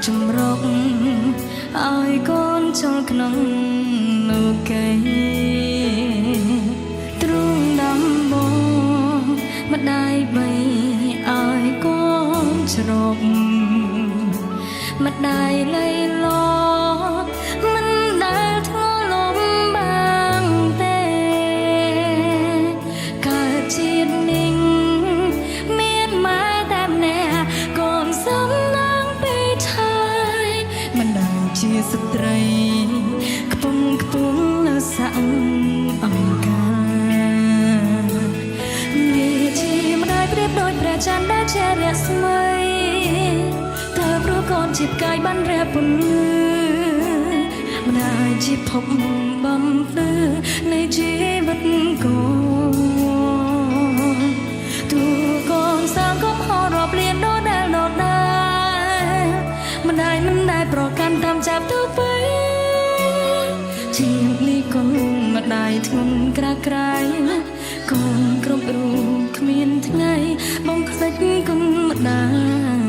ជំរកឲ្យកូនចូលក្នុងនោះគេទ្រង់ដំបងម្ដាយបីឲ្យកូនច្រកម្ដាយលៃលមិនដែលធ្ងន់លំបាំងទេកើតជាតិនេះមានម៉ែតែម្នាក់កូនសំណាងពីថៃមិនដែលជាស្ត្រីខ្ពង់ខ្ពស់នៅសាក់អង្គការនេះជាម្ដាយប្រៀបដូចព្រះច័ន្ទដែលជារស្មីព្រោះកូនជាផ្កាយបានរះពន្លឺម្ដាយជាភពបំភ្លឺនៃជីវិតកូនទូកូនសាងកុំហៅរាប់លានដដែលម្ដាយមិនដែលប្រកាន់តាមចាប់ទៅទៅជានេះកូនម្ដាយធ្ងន់ក្រាស់ក្រៃកូនគ្រប់រូបគ្មានថ្ងៃបងខ្ទេចកូនម្ដាយ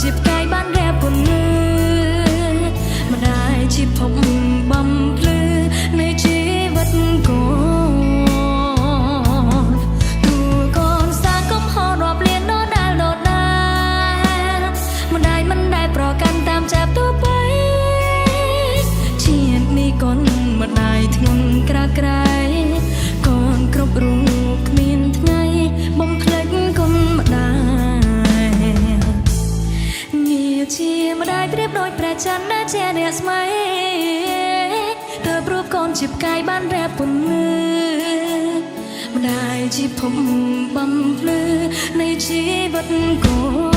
ជាផ្កាយបានរះពន្លឺម្ដាយជាភពបំភ្លឺនៃជីវិតកូនទូកូនសាងកុំហៅរាប់លានដដែលម្ដាយមិនដែលប្រកាន់តាមចាប់ទូទៅជាតិនេះកូនម្ដាយធ្ងន់ក្រាស់ក្រៃកូនគ្រប់រូបគ្មានថ្ងៃបំភ្លេចកូនម្ដាយជាម្ដាយប្រៀបដូចព្រះច័ន្ទដែលជារស្មីទើបរូបកូនជាផ្កាយបានរះពន្លឺម្ដាយជាភពបំភ្លឺនៃជីវិតកូន